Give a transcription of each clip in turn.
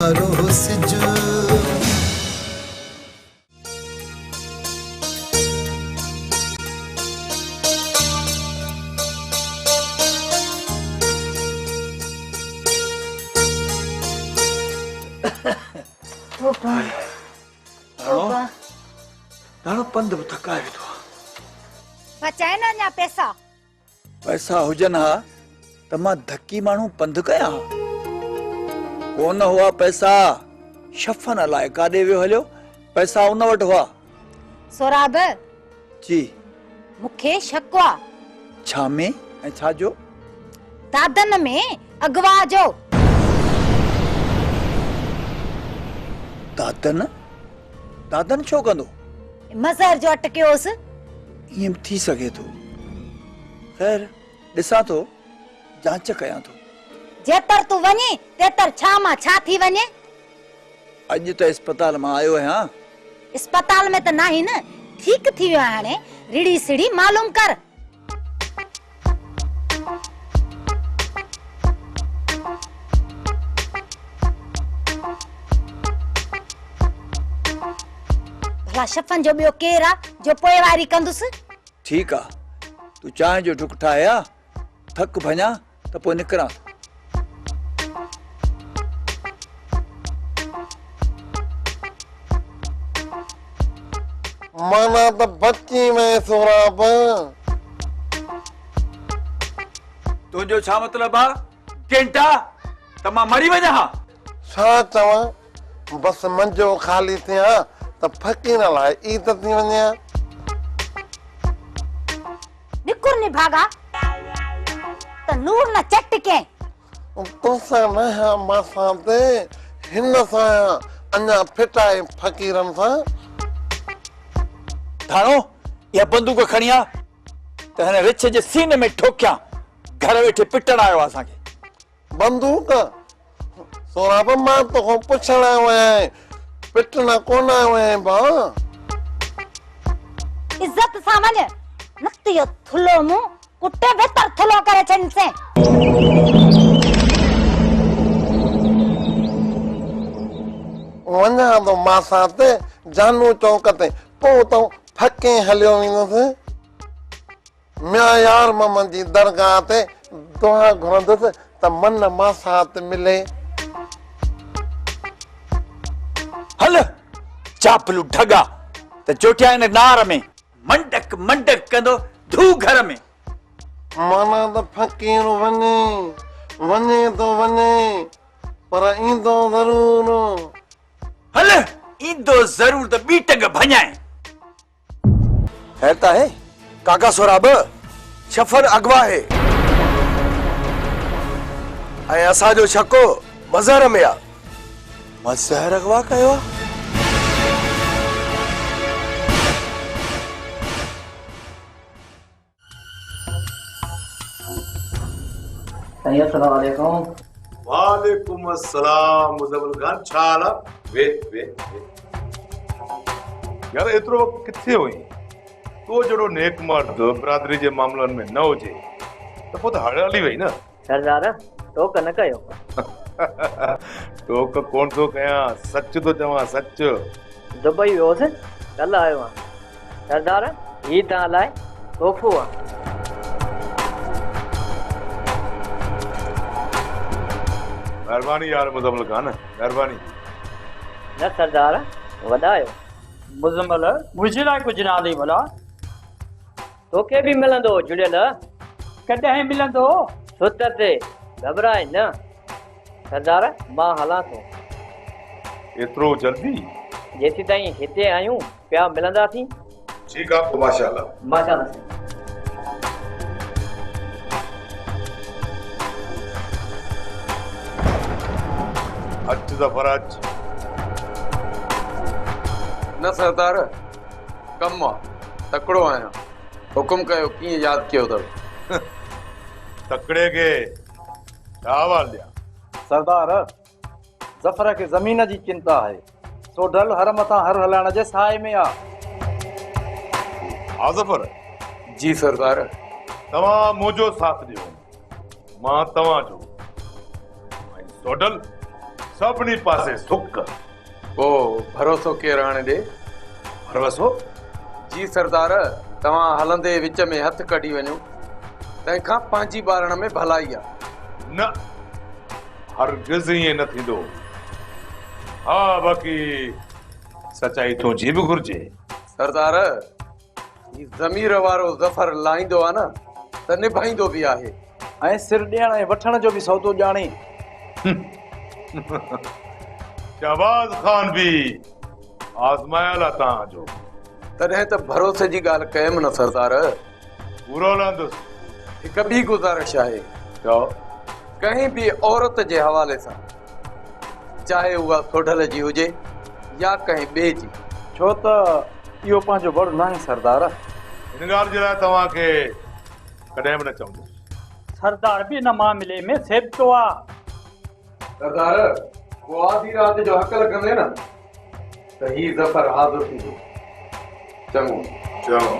पंध थकाए वेठो बचाए न अञा पैसा पैसा हुजन हा त मां धक्की माण्हू पंध कया कोन हुआ पैसा शफन लाए काॾे वियो हलियो पैसा उन वटि हुआ सोराब जी मूंखे शक आ छा में ऐं छा जो दादन में अगवा जो दादन दादन छो कंदो मज़हर जो अटकियोसि ईअं थी सघे थो ख़ैर ॾिसां थो जांच कयां थो जेतर तू वञे तेतर छा मां छा थी वञे अॼु त अस्पताल मां आयो आहियां अस्पताल में त नाही न ठीक थी वियो हाणे रिड़ी सिड़ी मालूम कर भला शफन जो ॿियो केर आ जो पोइवारी कंदुसि ठीक आ तू चांहि जो ढुक ठाहिया थक भञा त पोइ निकिरां माना त बची में सोराब तुंहिंजो छा मतलब आ केंटा त मां मरी वञा हा छा चवां बस मंजो खाली थिया त फकीर लाइ ई त थी वञे निकुर नि भागा त नूर न चटके तोसां न हा मासां ते हिन सां अञा फिटाए फकीरन सां थाणो या बंदूक खणी आ त हिन रिछ जे सीने में ठोकियां घर वेठे पिटण आयो असांखे बंदूक सोराब मां तो पुछण आयो आहियां पिटण कोन आयो आहियां भाउ इज्जत सां वञ न त इहो थुलो मुंहुं कुटे बेतर थुलो करे छॾनि से वञा तो मासां ते जानू चौक ते पोइ तो फके हलियो वेंदुसि म्या यार मोहम्मद जी दरगाह ते दुआ घुरंदुसि त मन मासा ते मिले हल चापलू ढगा त चोटिया इन नार में मंडक मंडक कंदो धू घर में माना त फकीर वञे तो वञे पर ईंदो ज़रूर हल ईंदो ज़रूर त ॿी टंग भञाए है है काका सोराब शफर अगवा है ऐं असांजो शको मज़हर में आ मज़हर अगवा कयो आ अस्सलाम वालेकुम वालेकुम अस्सलाम मुज़म्मिल खान छा हाल वे यार एतिरो किथे हुई तो जड़ो नेक मर्द बिरादरी जे मामलन में न हुजे त पोइ त हड़ी वई न सरदार टोक न कयो टोक कोन थो कयां सच तो चवां सच दुबई वियोसि कल्ह आयो आहियां सरदार ही तव्हां लाइ तोहफ़ो आहे मेहरबानी यार मुज़म्मिल खान मेहरबानी न सरदार वॾा आहियो मुज़म्मिल मुझे लाइ कुछ ना दी भला तोखे भी मिलंदो जुड़ियल कॾहिं मिलंदो सुत ते घबराए न सरदार मां हलां थो एतिरो जल्दी जेसी ताईं हिते आयूं पिया मिलंदासीं ठीक आहे माशाअल्लाह माशाअल्लाह अच ज़फ़र अच न सरदार कम तकड़ो आया हुकुम कयो कीअं याद कियो अथव तकड़े के चावल दिया सरदार ज़फ़र के ज़मीन जी चिंता है सो ढल हर मथा हर हलाइण जे साए में आ हाँ ज़फ़र जी सरदार तव्हां मुंहिंजो साथ ॾियो मां तव्हांजो सोडल सभिनी पासे सुक। ओ भरोसो केरु आणे ॾे? भरोसो? जी सरदार, तव्हां हलंदे विच में हथ कढी वञो, तंहिंखां पंहिंजी ॿारण में भलाई आहे। न, हरगिज़ ईअं न थींदो। हा, बाक़ी सचाई तुंहिंजी बि घुर्जे। सरदार, ही ज़मीर वारो ज़फर लाहींदो आहे न त निभाईंदो बि आहे। ऐं सिर ॾियण ऐं वठण जो बि सौदो ॼाणे। शहबाज ख़ान बि आज़मायल आहे तव्हांजो। तॾहिं त भरोसे जी ॻाल्हि कयमि न सरदार। पूरो लहंदुसि। हिकु ॿी गुज़ारिश आहे। चओ। कंहिं बि औरत जे हवाले सां, चाहे उहा सोढल जी हुजे या कंहिं ॿिए जी। छो त इहो पंहिंजो बड़ न आहे सरदार। हिन ॻाल्हि जे लाइ तव्हांखे कॾहिं बि न चवंदुसि। सरदार बि हिन मामले में सेबतो आहे। सरदार, वो आधी रात जो हक लगंदे न त ही ज़फर हाज़िर थींदो। चङो। चलो।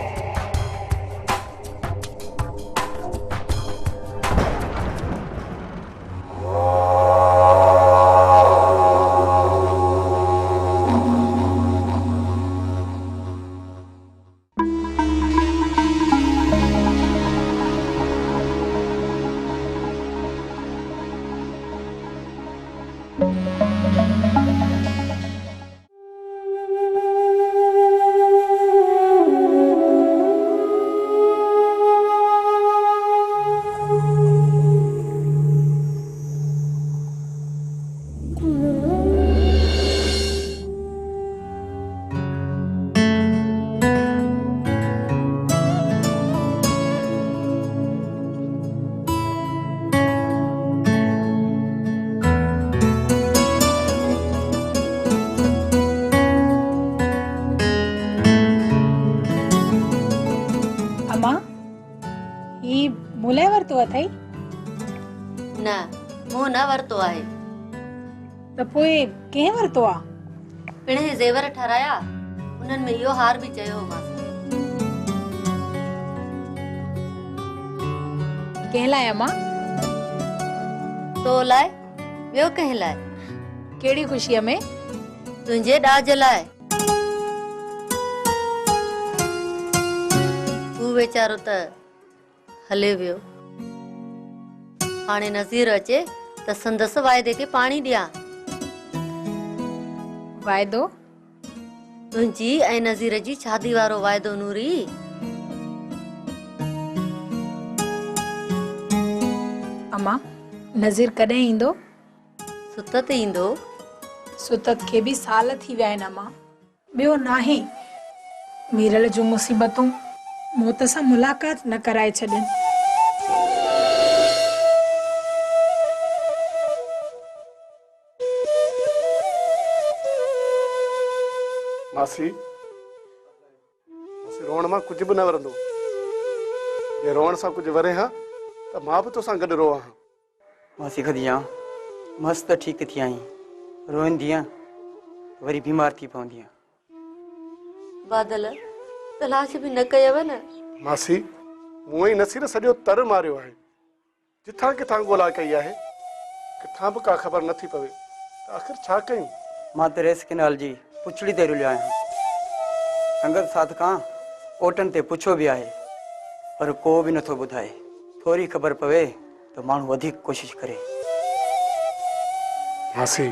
मूं लाइ वरितो अथई? न, मूं न वरितो आहे। त पोइ कंहिं वरितो आहे? पिणे ज़ेवर ठराया, उन्हनि में इहो हार बि चयो मांसि। कंहिं लाइ अम्मा? तो लाइ, ॿियो कंहिं लाइ? कहिड़ी ख़ुशीअ में? तुंहिंजे ॾाज लाइ। हू वीचारो त हले वियो। हाणे नज़ीर अचे त संदसि वाइदे खे पाणी ॾियां। वाइदो? तुंहिंजी ऐं नज़ीर जी शादी वारो वाइदो नूरी। अम्मा, नज़ीर कॾहिं ईंदो? सुतत ईंदो। सुतत खे बि साल थी विया आहिनि अम्मा। ॿियो नाहे, मीरल जूं मुसीबतूं मौत सां मुलाक़ात न कराए छॾनि। मासी, रोअण मां कुछ भी न वरंदो। ये रोअण सां कुछ वरे हा त मां भी तोसां गॾु रोवां हा। मासी खदिया मस्त ठीक थी आई, रोईंदियां वरी बीमार थी पवंदियां। बादल, तलाश भी न कयव न? मासी, मूं ई नसीर सॼो तर मारियो आहे। जिथां किथां ॻोल्हा कई आहे, किथां भी का ख़बर नथी पवे त आख़िर छा कयूं। मां त रेस कैनाल जी पुछड़ी ते रुलियो आहियां। संगत साथ खां ओटन ते पुछो भी आहे, पर को भी नथो ॿुधाए। थोरी ख़बर पवे त माण्हू वधीक कोशिश करे। मासी,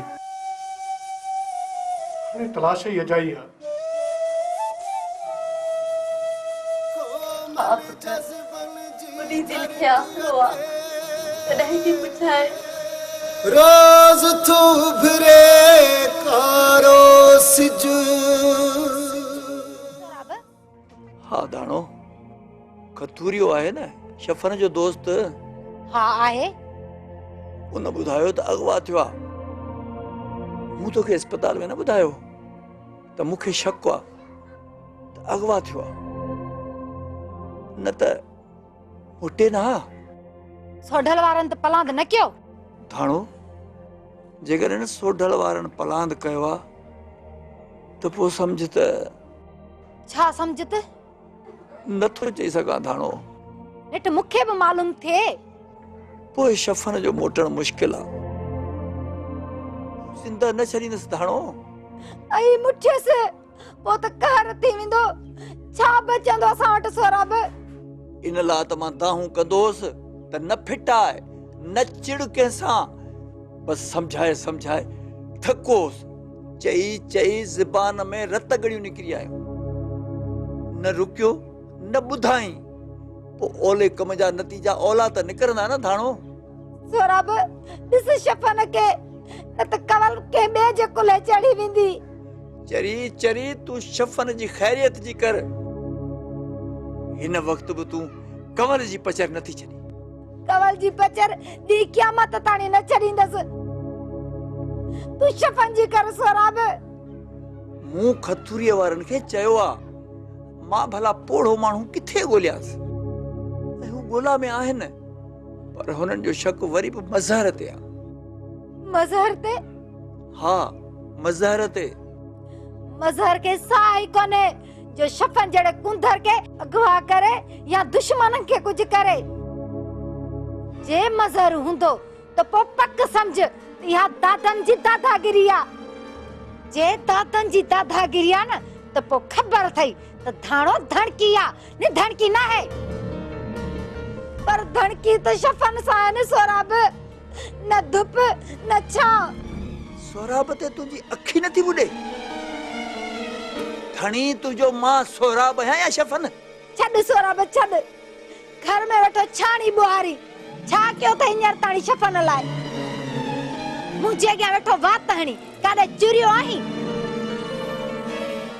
हाणे तलाश ई अजाई आहे। मुंहिंजी दिलि खे आसरो आहे, तॾहिं थी पुछाए। रोज़ तू भरे कारो सिज। हाँ दाणो, कतूरियो आहे न, शफन जो दोस्त। हाँ आहे। उन ॿुधायो त अगवा थियो आहे। मूं तोखे अस्पताल में न ॿुधायो त मूंखे शक आहे त अगवा थियो आहे, न त मुटे ना। सोढल वारनि त पलांद न कयो। थाणो, जेकर सोढल वारनि पलांद कयो आहे त पोइ सम्झ त। छा सम्झ त? नथो चई सघां थाणो। नेठ मूंखे बि मालूम थिए। पोइ शफन जो मोटण मुश्किल आहे। ज़िंदा न छॾींदसि धाणो। आई मुठियसि पोइ त कहर थी वेंदो। छा बचंदो असां वटि सोराब? इन लाइ त मां दाहूं कंदोसि त न फिटाए न चिड़ कंहिंसां, बसि सम्झाए सम्झाए थकोसि। चई चई ज़बान में रत गड़ियूं निकिरी आयूं। न रुकियो न ॿुधाई, पोइ ओले कम जा नतीजा ओला त निकिरंदा न धाणो। सोराब ॾिस शफ़न के, न त कवल के ॿिए जे कुल्हे चढ़ी वेंदी। चरी चरी तूं शफ़न जी ख़ैरियत जी कर। हिन वक्त बि तूं कंवल जी पचर नथी छॾी। कवल जी पचर दी क़यामत ताणी न छॾींदसि। तूं शफ़न जी कर सोराब। मूं खतूरीअ वारनि खे चयो आहे, मां भला पोढ़ो माण्हू किथे ॻोल्हियासि। ऐं हू ॻोल्हा में आहिनि, पर हुननि जो शक वरी बि मज़हर ते आहे। मज़हर ते? हा, मज़हर ते। मज़हर के साई कोने जो शफ़न जड़े कुंदर के अगवा करे या दुश्मनन के कुछ करे। जे मज़हर हूंदो तो पो पक समझ या दादन जी दादागिरी आ। जे दादन जी दादागिरी आ न तो पो खबर थई तो धाणो धणकी आ, ने धणकी ना है। पर धणकी तो शफ़न सा है न सोराब, न धुप न छा। सोराब ते तुझी अखी नथी बुडे। धणी तुझो मां सोराब है या शफ़न? छड़ सोराब छड़। घर में वेठो छाणी बुहारी छा क्यों त हींअर ताणी शफ़न लाए। मुझे अॻियां वेठो वात हणी काॾे चुरियो आहीं।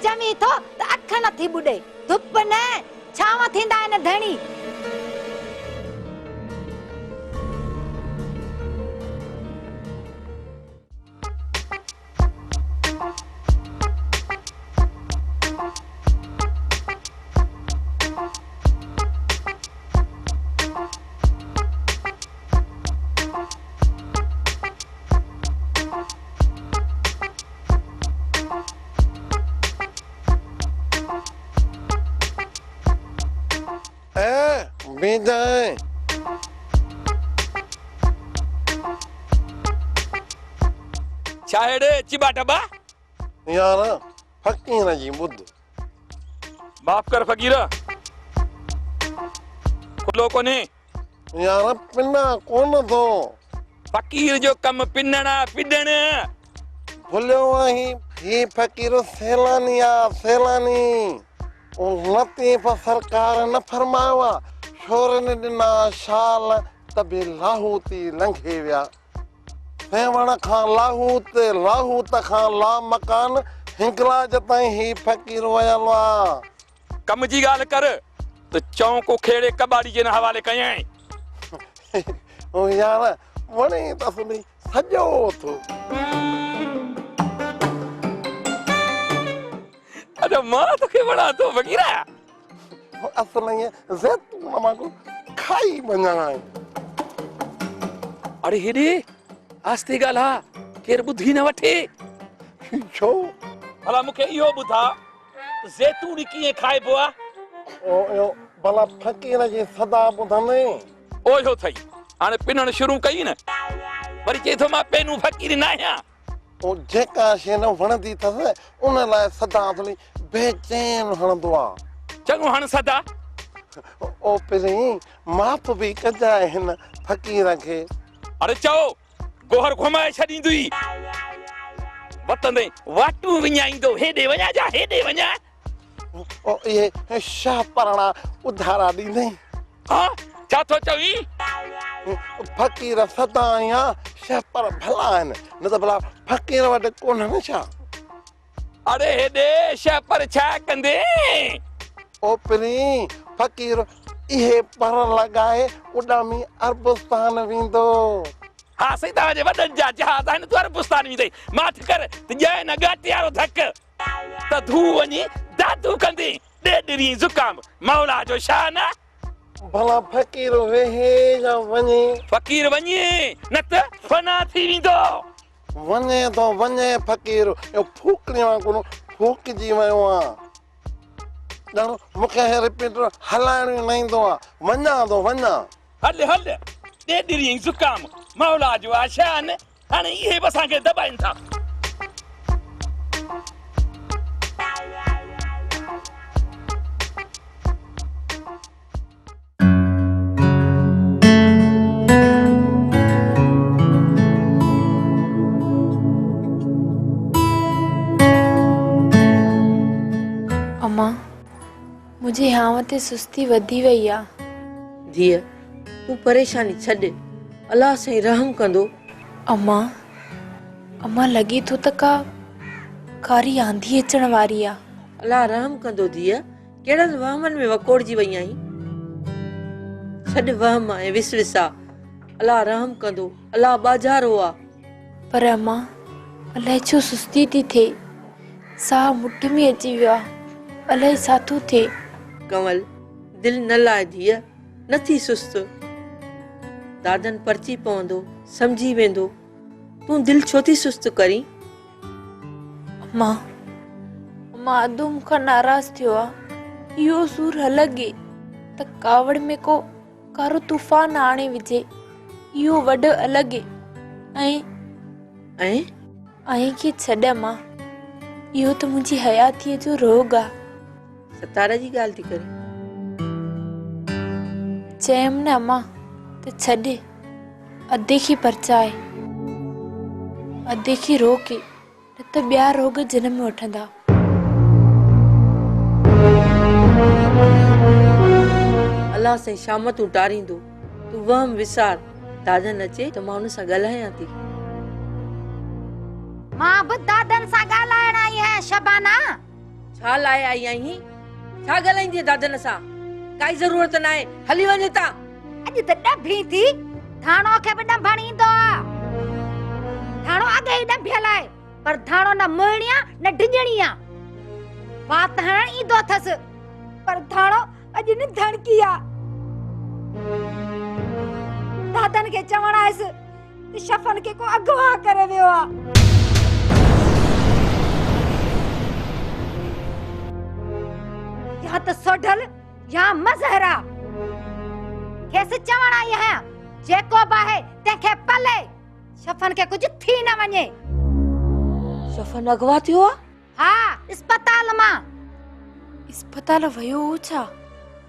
चमी थो त अख नथी बुडे, धुप न छांव थींदा आहिनि धणी। बीजाए चाहेड़े चिबा टबा यार फकीर जी बुद्ध। माफ कर फकीरा, खुलो कोने यार पिना कोन थो। फकीर जो कम पिनना पिडण। भुलियो आहीं ही फकीर सैलानी आ, सैलानी। लतीफ़ सरकार न फरमायो आ, छोरन ॾिना शाल त बि लाहूती लंघे विया। सेवण खां लाहूत, लाहूत खां ला मकान, हिंगलाज ताईं ही फकीर वयल आ। कम जी गाल कर तो चौंको खेड़े कबाड़ी जे न हवाले कयां। ओ यार वणे त सुनी सजो थो। अरे मां तोखे वणा तो फकीरा। असल ये ज़ैतून मां खाई वञा। अरे हेडे आस्ते गाला केर बुधी न वठे। छो? भला मूंखे इहो ॿुधा ज़ैतून कीअं खाइबो आ? ओ भला फकीर जी सदा ॿुधंदे। ओयो थई हाणे पिनण शुरू कई न, वरी चए थो मां पेनू फकीर न आहियां। ओ जेका शइ न वणंदी अथसि उन लाइ सदा थोरी बेचैन हणंदो आहे। चङो हण सदा। ओ पहिरीं माफ़ बि कजा हिन फकीर खे। अरे चओ गोहर घुमाए छॾींदी वतंदे वाटू विञाईंदो। हेॾे वञा जा, हेॾे वञा। ओ इहे शाह परणा उधारा ॾींदे। हा छा थो चवी? फकीर सदा आहियां, शाह पर भला आहिनि, न त भला फकीर वटि कोन्हनि छा? अरे हेॾे शाह पर छा कंदे? ओ पहिरीं फकीर इहे पर लॻाए उॾामी अरबस्तान वेंदो। हा सही तव्हांजे वॾनि जा जहाज आहिनि, तूं अरबस्तान वेंदई। माठ कर त ॼाए न गाटी वारो धक त धू वञी दादू कंदी। ॾेढरी ज़ुकाम मौला जो शान। भला फकीर वेहे या वञे? फकीर वञे न त फना थी वेंदो। वञे तो वञे फकीर, यो फूकणी वांगुरु फूकजी वियो आहे। ॼण मूंखे रिपीट हलाइण न ईंदो आहे। वञा तो वञा। हल हल ॾेढरी ज़ुकाम मौला जो आशान। हाणे इहे बि असांखे दॿाइनि था। अम्मा मुझे यहाँ ते सुस्ती वधी वई आ। धीअ तू परेशानी छॾ, अलाह साईं रहम कंदो। अम्मा अम्मा लगी तो त का कारी आंधी अचण वारी आ। अलाह रहम कंदो धीअ, केड़नि वहमनि में वकोड़जी वई आहीं। छॾ वहम ऐं विसविसा, अलाह रहम कंदो, अलाह बाज़ारो आ। पर अम्मा अलाए छो सुस्ती थी थिए, साह मुठ में अची वियो आ, अलाए छा थो थिए। कंवल दिल न लाए धीअ, नथी सुस्त। दादन परची पवंदो, समझी वेंदो, तूं दिल छो थी सुस्त करी। अम्मा अम्मा अदो मूंखां नाराज़ थियो आ। इहो सूर हलगे त कावड़ में को कारो तूफान आणे विझे, इहो वॾो अलॻि ऐं खे छॾ अम्मा, इहो त मुंहिंजी हयातीअ जो रोग आ। सतारा जी ॻाल्हि थी करे। चयमि न अम्मा त छॾ, अधे खे परचाए, अधे खे रोके, न त ॿिया रोग जनम वठंदा। अलाह साईं शाम तूं टारींदो, तूं वहम विसार। दादन अचे त मां हुन सां ॻाल्हायां थी। मां बि दादन सां ॻाल्हाइण आई आहियां शबाना। छा लाइ आई आहीं? छा ॻाल्हाईंदी दादन सां? काई ज़रूरत न आहे, हली वञ हितां। अॼु त ॾभी थी, थाणो खे बि ॾंभण ईंदो आ। थाणो अॻे ई ॾंभियल आहे, पर थाणो न मुहिणिया न डिॼणिया। बात हणण ईंदो अथसि, पर थाणो अॼु न धणकी आ। दादन खे चवण आयसि त शफन खे को अगवा करे वियो आ। या त सोढल या मज़हरा खेसि चवण आई आहियां, जेको बि आहे तंहिंखे पले, शफन खे कुझु थी न वञे। शफन अगवा थियो आ? हा, अस्पताल मां। अस्पताल वियो हो छा?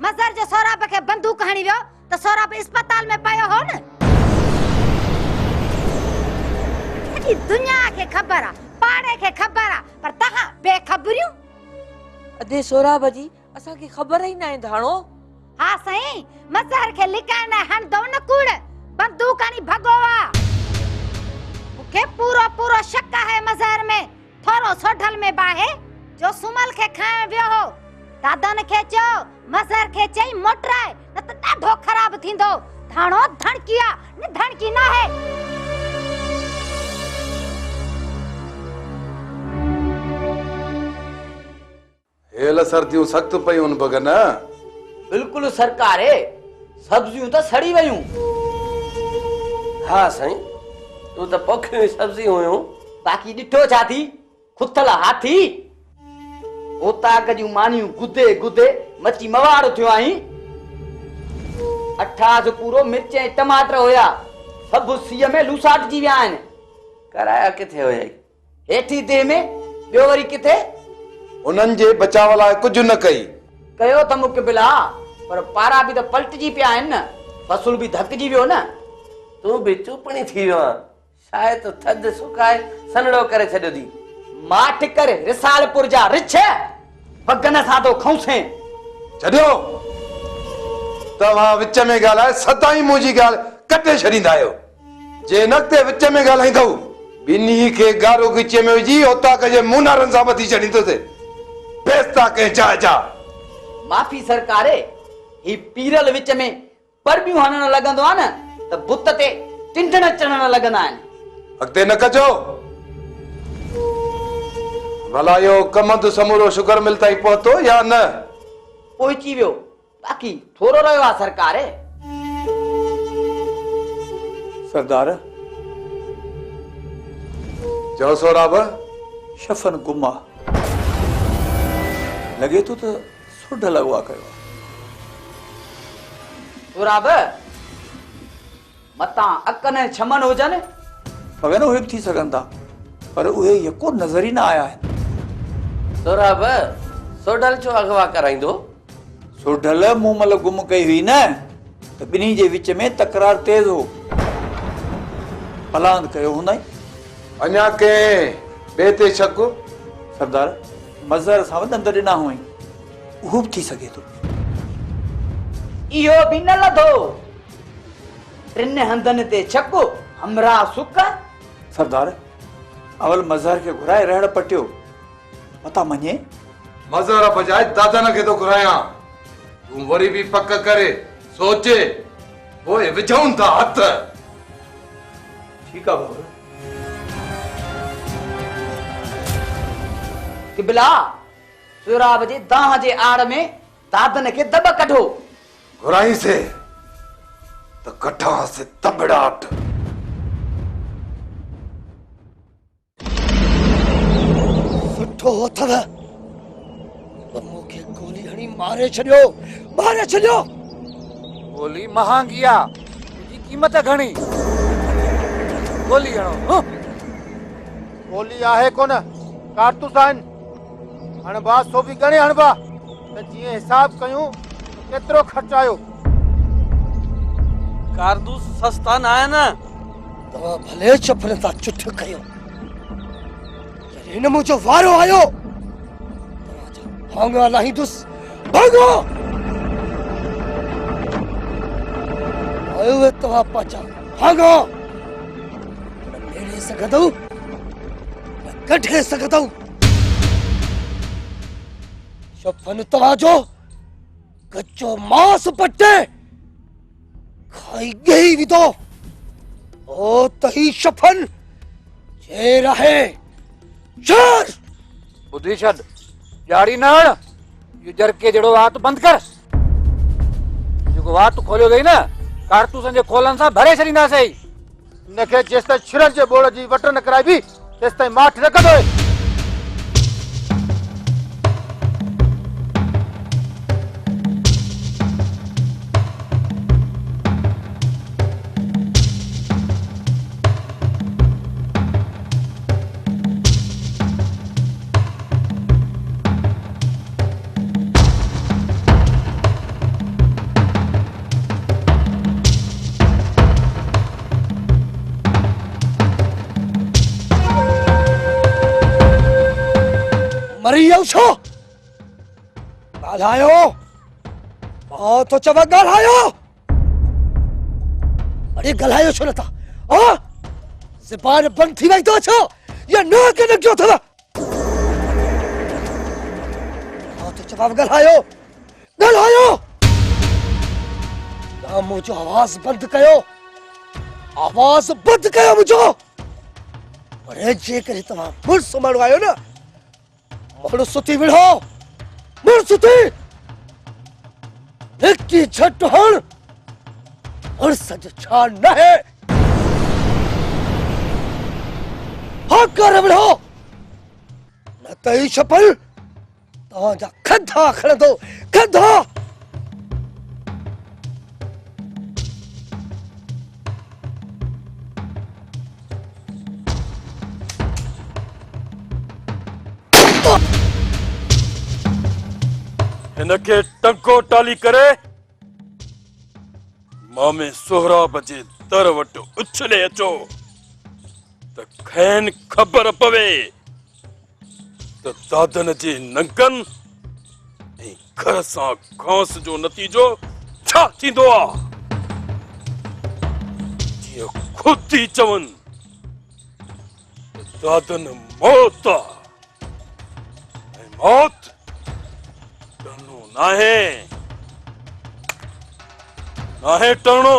मज़हर जो सौराब खे बंदूक हणी वियो त सौराब अस्पताल में पियो हो न। सॼी दुनिया खे ख़बर आ, पाड़े खे ख़बर आ, पर तहां बेखबरियूं। अधे सौराब जी असांखे ख़बर ई न आहे धाणो। हा साईं, मज़हर खे लिकाइण हणदो न कूड़, बंदूक हणी भगो आ। मूंखे पूरो शक आहे मज़हर में, थोरो सोढल में बाहे जो सुमल खे खाइण वियो हो। दादन खे चयो, मज़हर खे चई मोटराए, न त ॾाढो ख़राब थींदो। धाणो धणकिया न धणकी न है। हेल सर्दियूं सख्त पयूं बगन। बिल्कुल सरकार है, सब्जियूं तो सड़ी वयूं। हाँ साईं, तू तो पोखियूं सब्जी हुयूं। बाकी ॾिठो छा थी, खुथल हाथी ओताक जूं मानियूं गुदे गुदे मची मवाड़ थियो आई। अठास पूरो मिर्च ऐं टमाटर हुया, सब सीअ में लूसाट जी विया आहिनि। कराया किथे हुया? हेठी देह में, ॿियो वरी किथे? उन्हनि जे बचाव लाइ कुझु न कई। कयो त मुकबिला, पर पारा भी तो पलटजी पिया आहिनि न, फसुल भी धकजी वियो न। तू भी चुपणी थी वियो आहे, शायद तो थधि सुकाए सनड़ो करे छॾियो थी। माठ कर रिसालपुर जा रिछ पगन सां तो खौसे। छॾियो, तव्हां विच में ॻाल्हाए सदाई मुंहिंजी ॻाल्हि कटे छॾींदा आहियो। जे नक़्ते विच में ॻाल्हाईंदव, ॿिन्ही खे गारो गिचे में विझी ओताक जे मुनारनि सां ॿधी छॾींदुसि। बेस्ता कंहिं जाइ जा। माफ़ी सरकारे, ही पीरल विच में परबियूं हणण लॻंदो आहे न, त बुत ते टिंडण चढ़ण लॻंदा आहिनि। अॻिते न कजो। भला इहो कमंद समूरो शुगर मिल ताईं पहुतो या न? पहुची वियो, बाक़ी थोरो रहियो आहे सरकारे। सरदार चओ सौराब। शफन गुमा लगे तो सुढ लगवा कयो। सौराब मता अकन छमन हुजन पवे न उहे भी थी सघनि था, पर उहे यको नज़र ई न आया आहिनि। सोराब सोडल छो अगवा कराईंदो? सोडल मूं महिल गुम कई हुई न, त ॿिन्ही जे विच में तकरार तेज हो। पलांद कयो हूंदई। अञा के ॿिए ते शक? सरदार, मज़हर सां ॾंद ॾिना हुअईं, उहो बि थी सघे थो। इहो बि न लधो, टिन हंधनि ते शक हमरा सुक। सरदार, अवल मज़हर खे घुराए रहण पटियो, मता मञे। मज़हर बजाए दादन खे थो घुरायां, तूं वरी बि पक करे सोचे पोइ विझूं था हथ। ठीकु आहे बाबा। किबला, सुराब जे दाह जे आड़ में दादन खे दब कढो। घुराई से तो कठा से तबड़ाट। सुठो अथव, मूंखे गोली हणी मारे छॾियो, मारे छॾियो। गोली महांगी आ, जी कीमत घणी। गोली हणो। गोली आहे कोन, कारतूस आहिनि। हणबा सो बि घणे हणबा, त जीअं हिसाब कयूं केतिरो ख़र्च आयो। कारतूस सस्ता न आहे न। तव्हां भले चपल तां चुठ कयो, हिन मुंहिंजो वारो आयो, भांगा लाहींदुसि। भांगो आयो तव्हां पाचा, भांगो। न मेड़े सघंदव न कढे सघंदव। शफ़न तव्हांजो कच्चो मांस पटे खाई गई विदो, ओ तही शफ़न जे रहे शर। बुधी छॾ, ॼाड़ी न हण। इहो जरके जहिड़ो वात बंदि कर। जेको वात खोलियो अथई न, कारतूसनि जे खोलनि सां भरे छॾींदासीं। इनखे जेसिताईं छिरनि जे बोड़ जी वट न कराइबी, तेसिताईं माठ न कंदो। मरी वियो छो? ॻाल्हायो, मां तो चवां ॻाल्हायो। अरे ॻाल्हायो छो नथा? ज़बान बंदि थी वई अथव छो, या नाक लॻियो अथव? मां तो चवां ॻाल्हायो, ॻाल्हायो। ना मुंहिंजो आवाज़ बंदि कयो, आवाज़ बंदि कयो मुंहिंजो। अरे जेकॾहिं तव्हां मुड़ुसु माण्हू आहियो न, माण्हू सुती विढ़ो, मुड़ सुती हिकी झट हण। और सज छा न है, हाँ कर विढ़ो, न त ही छपल तव्हांजा खंधा खणंदो, खंधा। इनके टंको टाली करे मामे सोहराब जे दर वट उछले अचो, त खैन खबर पवे त दादन जे नंगन ऐं घर सां घांस जो नतीजो छा थींदो आ। जीअं खुद ई चवनि त दादन मौत आ, ऐं मौत टणो नाहे, नाहे टणो।